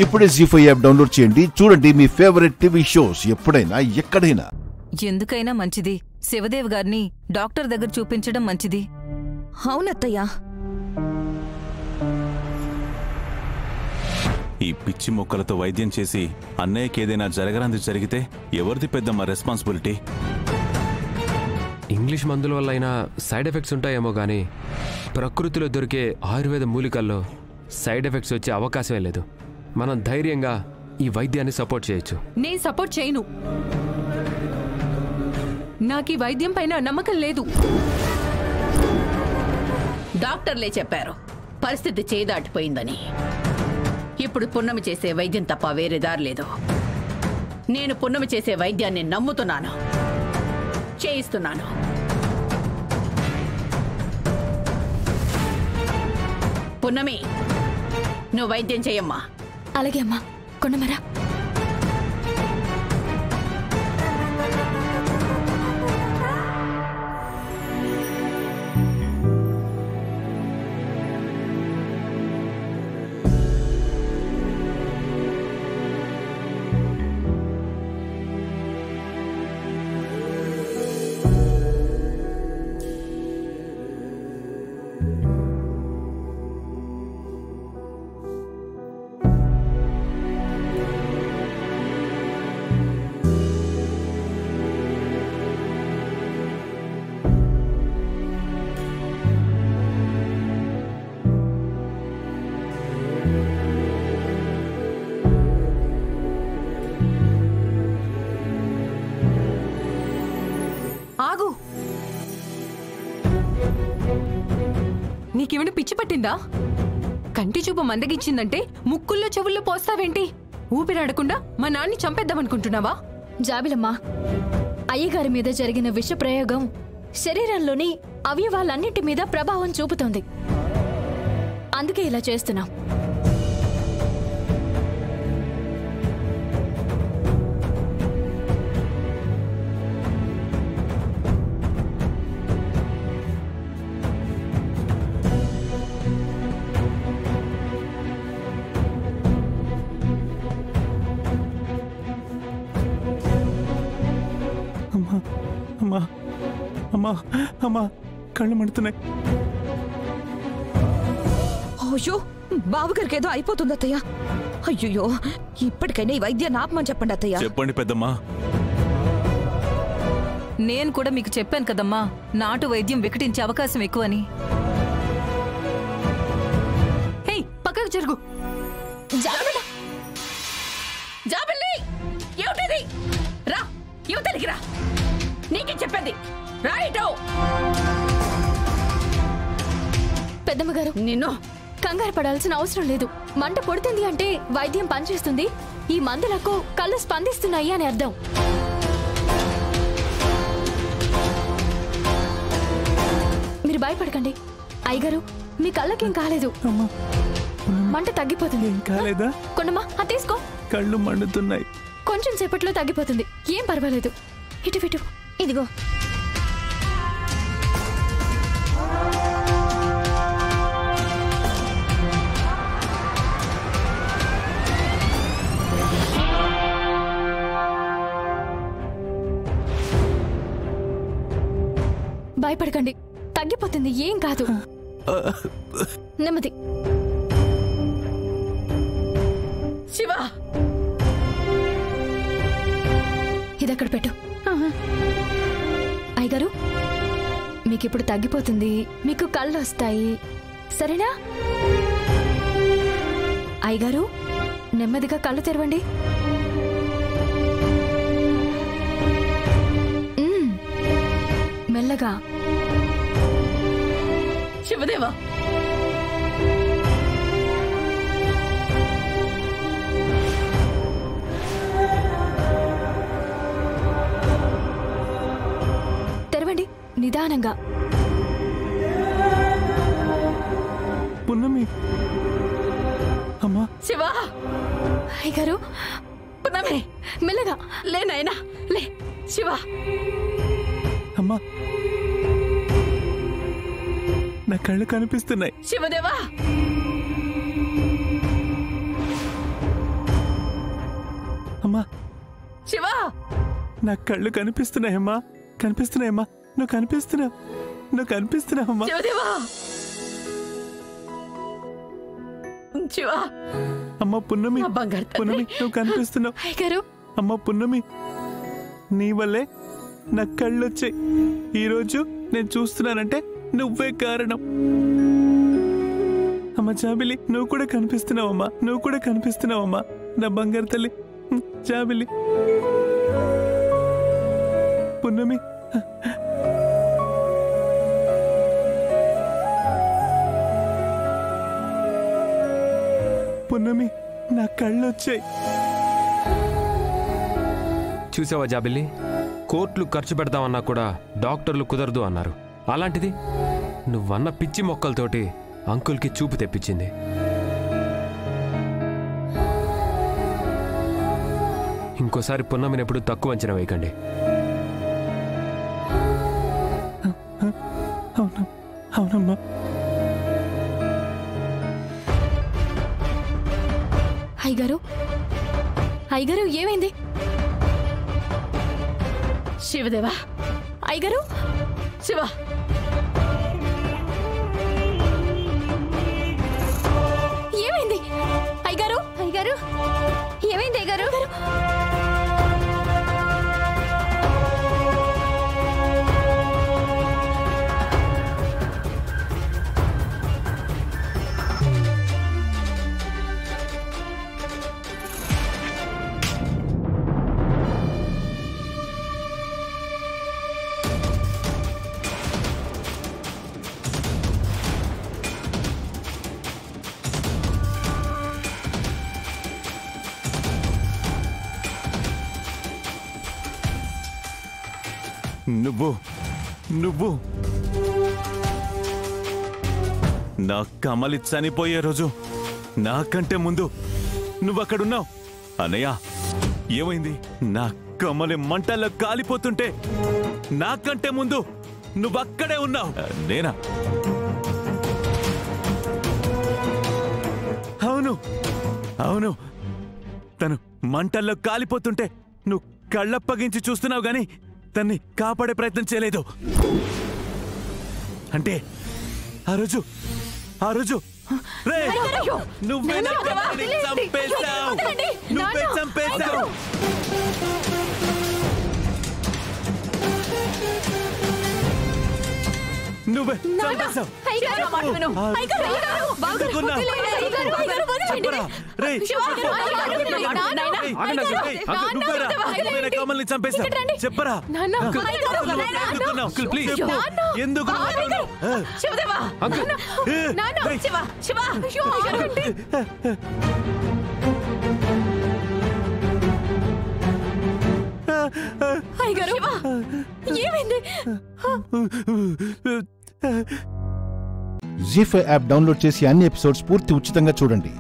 ఇప్పుడే జీ5 app download చేయండి. చూడండి మీ ఫేవరెట్ టీవీ షోస్ ఎప్పుడైనా ఎక్కడైనా. ఎందుకైనా మంచిది శివదేవ్ గారిని డాక్టర్ దగ్గర చూపించడం మంచిది. అవునత్తయ్యా. ఈ పిచ్చి మొక్కలతో వైద్యం చేసి అన్నయ్యకేదైనా జరగరాంది జరిగితే ఎవరిది పెద్దమ్మ రెస్పాన్సిబిలిటీ? ఇంగ్లీష్ మందుల వల్ల అయినా సైడ్ ఎఫెక్ట్స్ ఉంటాయేమో కానీ ప్రకృతిలో దొరికే ఆయుర్వేద మూలికల్లో సైడ్ ఎఫెక్ట్స్ వచ్చే అవకాశమే లేదు. మనం ధైర్యంగా ఈ వైద్యాన్ని సపోర్ట్ చేయొచ్చు. నేను సపోర్ట్ చేయను. నాకు ఈ వైద్యం పైన నమ్మకం లేదు. డాక్టర్లే చెప్పారు పరిస్థితి చేదాటిపోయిందని. ఇప్పుడు పున్నమి చేసే వైద్యం తప్ప వేరే దారి లేదు. నేను పున్నమి చేసే వైద్యాన్ని నమ్ముతున్నాను, చేయిస్తున్నాను. పున్నమి, నువ్వు వైద్యం చేయమ్మా. అలాగే అమ్మా. కొండమరా. ఆగు. నీకేమైనా పిచ్చి పట్టిందా? కంటి చూపు మందగిచ్చిందంటే ముక్కుల్లో చెవుల్లో పోస్తావేంటి? ఊపిరాడకుండా మా నాన్ని చంపేద్దామనుకుంటున్నావా? జాబిలమ్మా, అయ్యగారి మీద జరిగిన విష ప్రయోగం శరీరంలోని అవయవాలన్నింటి మీద ప్రభావం చూపుతోంది. అందుకే ఇలా చేస్తున్నాం. అమ్మా అమ్మా అమ్మా, కళ్ళు మండుతున్నాయి. అయ్యో, బావగారికి ఏదో అయిపోతుంది అత్తయ్య. అయ్యో, ఇప్పటికైనా ఈ వైద్యాన్ని ఆపమని చెప్పండి అత్తయ్య. చెప్పండి పెద్దమ్మా. నేను కూడా మీకు చెప్పాను కదమ్మా, నాటు వైద్యం వికటించే అవకాశం ఎక్కువని. హే, పక్కకు జరుగు. జాబిల్లి, ఏమిటిది? రా, యువతలికి రా. నీకే చెప్పండి, రైట్. పెద్దమ్మ గారు, నిన్ను కంగారు పడాల్సిన అవసరం లేదు. మంట పొడుతుంది అంటే వైద్యం పనిచేస్తుంది. ఈ మందులకు కళ్ళు స్పందిస్తున్నాయి అని అర్థం. మీరు భయపడకండి. అయ్యగారు, మీ కళ్ళకేం కాలేదు. మంట తగ్గిపోతుంది. కాలేదా? కొండమ్మా, అది తీసుకో. కళ్ళు మండుతున్నాయి. కొంచెం సేపట్లో తగ్గిపోతుంది. ఏం పర్వాలేదు. ఇటు ఇటు, ఇదిగో. భయపడకండి, తగ్గిపోతుంది. ఏం కాదు. నెమ్మది. శివ, ఇదక్కడ పెట్టు. అయ్యగారు, మీకిప్పుడు తగ్గిపోతుంది. మీకు కళ్ళు వస్తాయి, సరేనా? అయ్యగారు, నెమ్మదిగా కళ్ళు తెరవండి. మెల్లగా. శివదేవా, తెరవండి నిదానంగా. పున్నమి, అమ్మా. శివ. అయ్యగారు, పున్నమి, మెల్లగా. లే నాయనా, లే. శివ, అమ్మా, నా కళ్ళు కనిపిస్తున్నాయి. శివదేవా, నా కళ్ళు కనిపిస్తున్నాయమ్మా, కనిపిస్తున్నాయమ్మా. నువ్వు కనిపిస్తున్నావమ్మా. శివదేవా శివ, అమ్మ పున్నమి, మా బంగారు తండ్రి. పున్నమి నువ్వు కనిపిస్తున్నావు. అయ్యగారు అమ్మ పున్నమి, నీ వల్లే నా కళ్ళొచ్చాయి. ఈరోజు నేను చూస్తున్నానంటే నువ్వే కారణం. అమ్మ జాబిలి, నువ్వు కూడా కనిపిస్తున్నావమ్మా, నువ్వు కూడా కనిపిస్తున్నావమ్మా. నా బంగారు తల్లి జాబిలి. పున్నమి, పున్నమి, నా కళ్ళొచ్చాయి. చూసావా జాబిల్లి, కోట్లు ఖర్చు పెడతామన్నా కూడా డాక్టర్లు కుదరదు అన్నారు. అలాంటిది నువ్వన్న పిచ్చి మొక్కలతోటి అంకుల్కి చూపు తెప్పించింది. ఇంకోసారి పున్నమిని ఎప్పుడు తక్కువ అంచనా వేయకండి. అవునమ్మా. అయ్యగారు ఏమైంది? శివదేవా, అయ్యగారు శివ, ఏమైంది? అయ్యగారు ఏమైంది అయ్యగారు? నువ్వు నా కమలి చనిపోయే రోజు నాకంటే ముందు నువ్వక్కడున్నావు. అన్నయ్య, ఏమైంది? నా కమలి మంటల్లో కాలిపోతుంటే నాకంటే ముందు నువ్వక్కడే ఉన్నావు. నేనా? అవును, తను మంటల్లో కాలిపోతుంటే నువ్వు కళ్ళప్పగించి చూస్తున్నావు గాని తన్ని కాపాడే ప్రయత్నం చేయలేదు. అంటే ఆ రోజు నువ్వే నా కమలిని చంపేశావు. నువ్వే చంపేశావు. నువ్వే చంపేశావు. కమల్ని చంపేశావు. చెప్పరా? ఎందుకు? శివదేవా, శివ, శివ, అయ్యగారు ఏమైంది? జీ5 యాప్ డౌన్లోడ్ చేసి అన్ని ఎపిసోడ్స్ పూర్తి ఉచితంగా చూడండి.